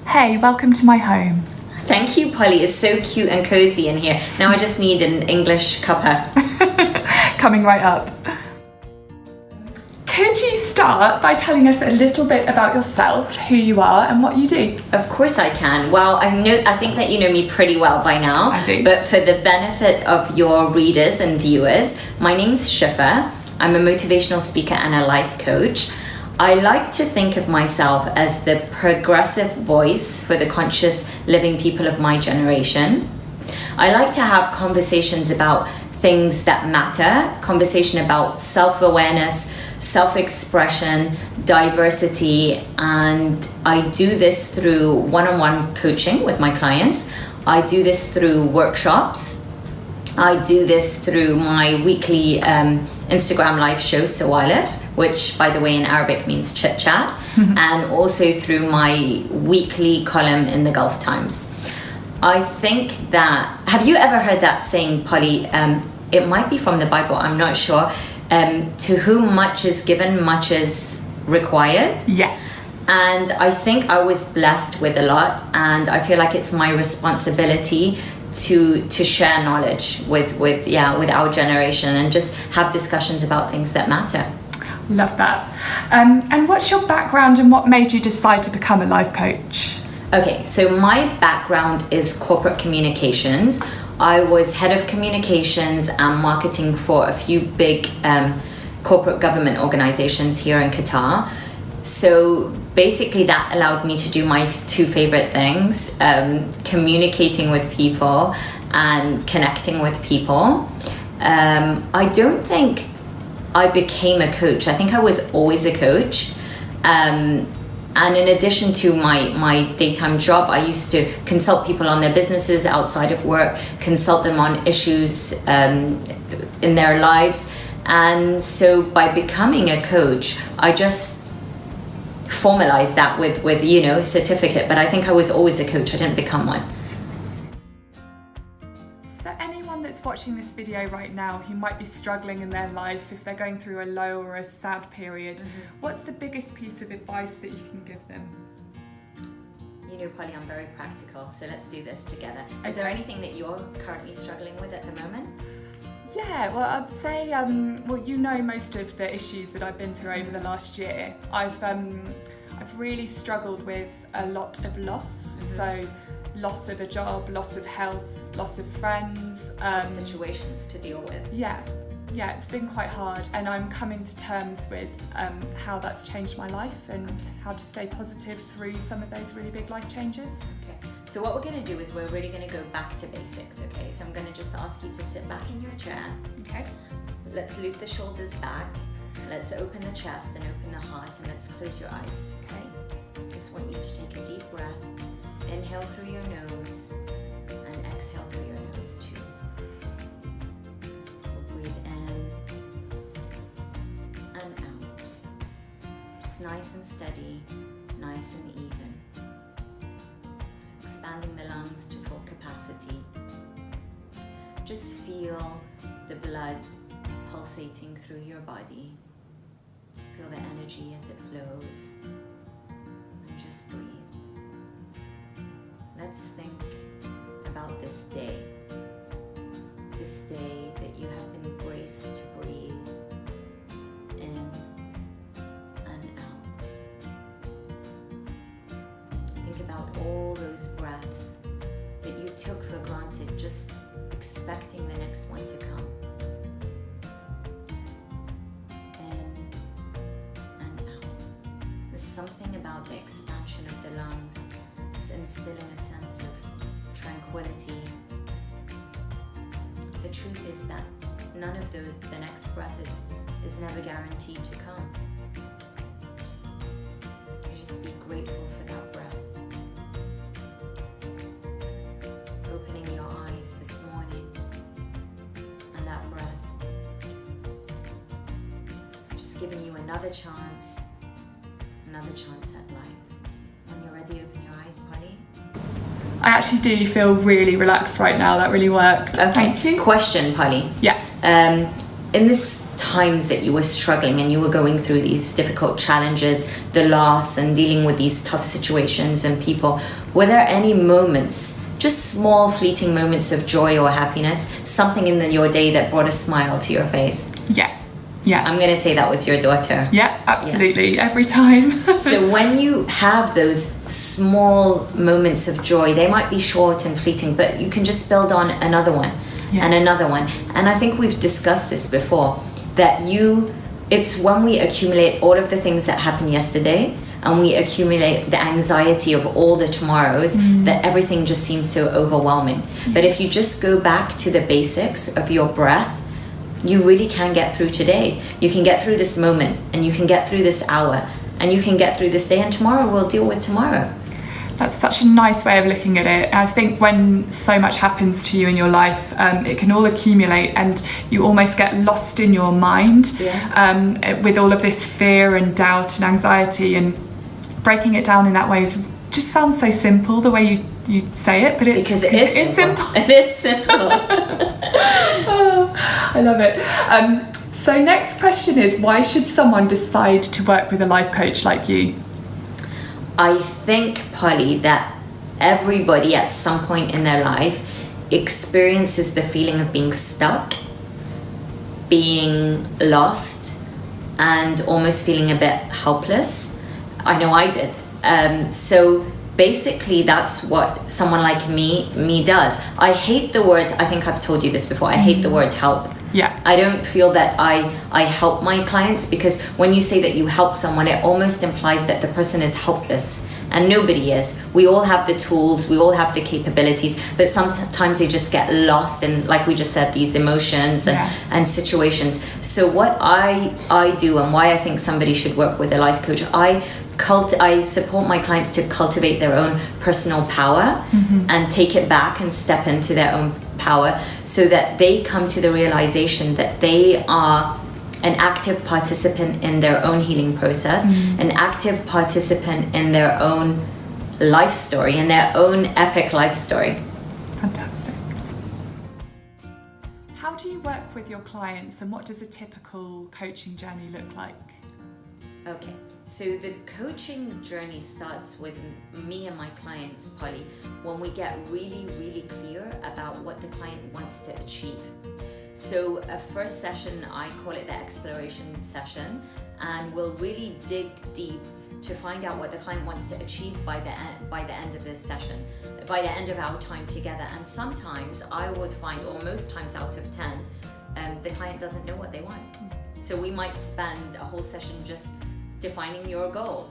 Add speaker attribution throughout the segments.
Speaker 1: Hey, welcome to my home.
Speaker 2: Thank you, Polly. It's so cute and cozy in here. Now I just need an English cuppa.
Speaker 1: Coming right up. Could you start by telling us a little bit about yourself, who you are and what you do?
Speaker 2: Of course I can. Well, I think that you know me pretty well by now.
Speaker 1: I do.
Speaker 2: But for the benefit of your readers and viewers, my name's Shefa. I'm a motivational speaker and a life coach. I like to think of myself as the progressive voice for the conscious living people of my generation. I like to have conversations about things that matter, conversation about self-awareness, self-expression, diversity, and I do this through one-on-one coaching with my clients. I do this through workshops. I do this through my weekly Instagram live show, So I Live, which by the way in Arabic means chit chat, and also through my weekly column in the Gulf Times. I think that, have you ever heard that saying, Polly? It might be from the Bible, I'm not sure. To whom much is given, much is required.
Speaker 1: Yes.
Speaker 2: And I think I was blessed with a lot, and I feel like it's my responsibility to share knowledge with our generation and just have discussions about things that matter.
Speaker 1: Love that. And what's your background and what made you decide to become a life coach?
Speaker 2: Okay, so my background is corporate communications. I was head of communications and marketing for a few big corporate government organizations here in Qatar. So basically that allowed me to do my two favorite things, communicating with people and connecting with people. I don't think I became a coach. I think I was always a coach. And in addition to my daytime job, I used to consult people on their businesses outside of work, consult them on issues in their lives. And so by becoming a coach, I just formalized that with a certificate. But I think I was always a coach. I didn't become one.
Speaker 1: For anyone that's watching this video right now who might be struggling in their life, if they're going through a low or a sad period, what's the biggest piece of advice that you can give them?
Speaker 2: You know, Polly, I'm very practical, so let's do this together. Is there anything that you're currently struggling with at the moment?
Speaker 1: Yeah, well, I'd say, you know most of the issues that I've been through over the last year. I've really struggled with a lot of loss. So loss of a job, loss of health, loss of friends.
Speaker 2: Situations to deal with.
Speaker 1: Yeah, it's been quite hard, and I'm coming to terms with how that's changed my life and how to stay positive through some of those really big life changes.
Speaker 2: Okay, so what we're going to do is we're really going to go back to basics, okay? So I'm going to just ask you to sit back in your chair.
Speaker 1: Okay.
Speaker 2: Let's loop the shoulders back. Let's open the chest and open the heart, and let's close your eyes, okay? Just want you to take a deep breath. Inhale through your nose and exhale through your nose too. Breathe in and out. Just nice and steady, nice and even. Expanding the lungs to full capacity. Just feel the blood pulsating through your body. Feel the energy as it flows. And just breathe. Let's think about this day that you have been graced to breathe in and out. Think about all those breaths that you took for granted, just expecting the next one to come. In and out. There's something about the expansion of the lungs. It's instilling a sense of tranquility. The truth is that none of the next breath is never guaranteed to come. You just be grateful for that breath. Opening your eyes this morning and that breath. Just giving you another chance at life. When you're ready, open your eyes, Polly.
Speaker 1: I actually do feel really relaxed right now. That really worked.
Speaker 2: Okay.
Speaker 1: Thank you.
Speaker 2: Question, Polly.
Speaker 1: Yeah.
Speaker 2: In this times that you were struggling and you were going through these difficult challenges, the loss and dealing with these tough situations and people, were there any moments, just small fleeting moments of joy or happiness, something in your day that brought a smile to your face?
Speaker 1: Yeah.
Speaker 2: I'm going to say that was your daughter.
Speaker 1: Yeah, absolutely. Yeah. Every time.
Speaker 2: So when you have those small moments of joy, they might be short and fleeting, but you can just build on another one and another one. And I think we've discussed this before, that it's when we accumulate all of the things that happened yesterday and we accumulate the anxiety of all the tomorrows, that everything just seems so overwhelming. But if you just go back to the basics of your breath, you really can get through today. You can get through this moment, and you can get through this hour, and you can get through this day, and tomorrow we'll deal with tomorrow.
Speaker 1: That's such a nice way of looking at it. I think when so much happens to you in your life, it can all accumulate and you almost get lost in your mind with all of this fear and doubt and anxiety, and breaking it down in that way just sounds so simple, the way you say it, but
Speaker 2: because it is simple. It is simple.
Speaker 1: Oh, I love it. So next question is, why should someone decide to work with a life coach like you?
Speaker 2: I think, Polly, that everybody at some point in their life experiences the feeling of being stuck, being lost, and almost feeling a bit helpless. I know I did. So basically that's what someone like me does. I hate the word, I think I've told you this before, I hate the word help.
Speaker 1: Yeah.
Speaker 2: I don't feel that I help my clients, because when you say that you help someone, it almost implies that the person is helpless, and nobody is. We all have the tools, we all have the capabilities, but sometimes they just get lost in, like we just said, these emotions and situations. So what I do, and why I think somebody should work with a life coach, I support my clients to cultivate their own personal power and take it back and step into their own power, so that they come to the realization that they are an active participant in their own healing process, an active participant in their own life story, in their own epic life story.
Speaker 1: Fantastic. How do you work with your clients, and what does a typical coaching journey look like?
Speaker 2: Okay, so the coaching journey starts with me and my clients, Polly, when we get really, really clear about what the client wants to achieve. So a first session, I call it the exploration session, and we'll really dig deep to find out what the client wants to achieve by the end of this session, by the end of our time together. And sometimes I would find, or most times out of 10, the client doesn't know what they want. So we might spend a whole session just defining your goal.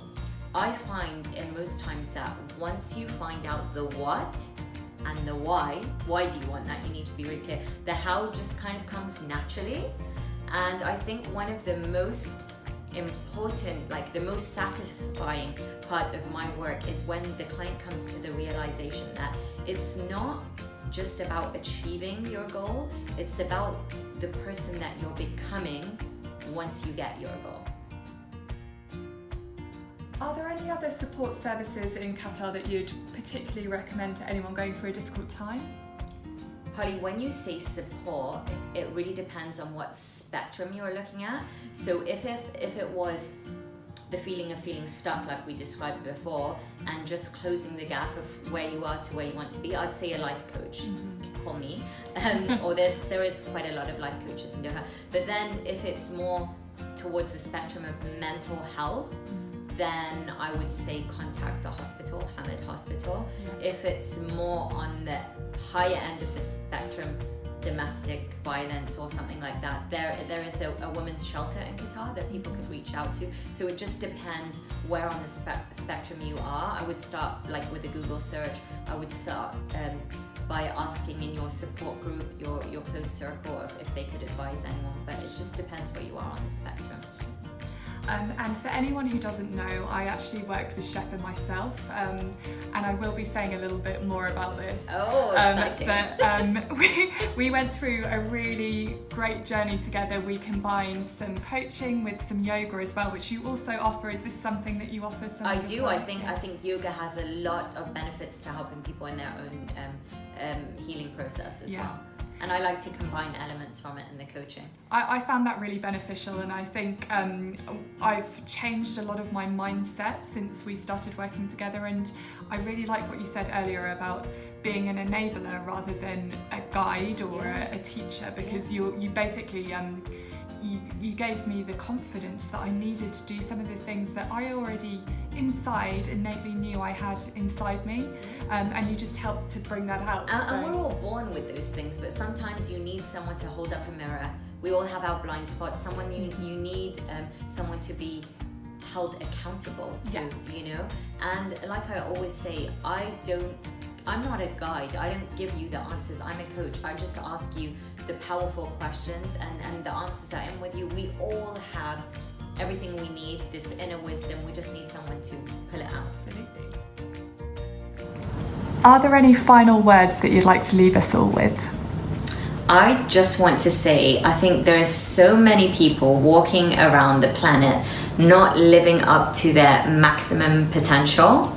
Speaker 2: I find in most times that once you find out the what and the why do you want that, you need to be really clear. The how just kind of comes naturally. And I think one of the most important, like the most satisfying part of my work is when the client comes to the realization that it's not just about achieving your goal, it's about the person that you're becoming once you get your goal.
Speaker 1: Are there any other support services in Qatar that you'd particularly recommend to anyone going through a difficult time?
Speaker 2: Polly, when you say support, it really depends on what spectrum you're looking at. So if it was the feeling of feeling stuck, like we described before, and just closing the gap of where you are to where you want to be, I'd say a life coach. Call me. Or there is quite a lot of life coaches in Doha. But then if it's more towards the spectrum of mental health, then I would say contact the hospital, Hamad Hospital. If it's more on the higher end of the spectrum, domestic violence or something like that, there is a women's shelter in Qatar that people could reach out to. So it just depends where on the spectrum you are. I would start like with a Google search. I would start by asking in your support group, your close circle, if they could advise anyone, but it just depends where you are on the spectrum.
Speaker 1: And for anyone who doesn't know, I actually worked with Shefa myself, and I will be saying a little bit more about this.
Speaker 2: Oh, exciting.
Speaker 1: But we went through a really great journey together. We combined some coaching with some yoga as well, which you also offer. Is this something that you offer?
Speaker 2: I do. Well? I think yoga has a lot of benefits to helping people in their own healing process as well. And I like to combine elements from it in the coaching.
Speaker 1: I found that really beneficial, and I think I've changed a lot of my mindset since we started working together, and I really like what you said earlier about being an enabler rather than a guide or a teacher, because you basically you gave me the confidence that I needed to do some of the things that I already inside innately knew I had inside me, and you just helped to bring that out.
Speaker 2: And we're all born with those things, but sometimes you need someone to hold up a mirror. We all have our blind spots. Someone you need someone to be held accountable to, you know. And like I always say, I'm not a guide. I don't give you the answers. I'm a coach. I just ask you the powerful questions, and the answers are in with you. We all have everything we need, this inner wisdom. We just need someone to pull it out.
Speaker 1: Absolutely. Are there any final words that you'd like to leave us all with?
Speaker 2: I just want to say, I think there are so many people walking around the planet not living up to their maximum potential.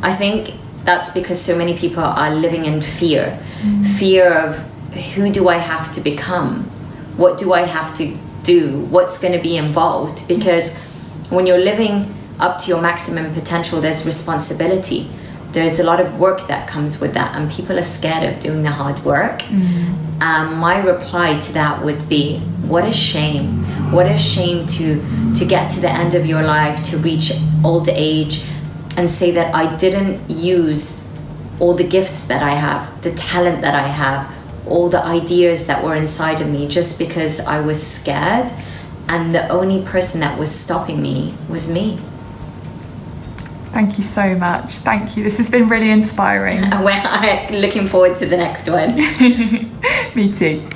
Speaker 2: I think that's because so many people are living in fear. Fear of, who do I have to become? What do I have to do? What's going to be involved? Because when you're living up to your maximum potential, there's responsibility. There's a lot of work that comes with that, and people are scared of doing the hard work. My reply to that would be, what a shame. What a shame to get to the end of your life, to reach old age, and say that I didn't use all the gifts that I have, the talent that I have, all the ideas that were inside of me, just because I was scared, and the only person that was stopping me was me.
Speaker 1: Thank you so much. Thank you. This has been really inspiring.
Speaker 2: We're looking forward to the next one.
Speaker 1: Me too.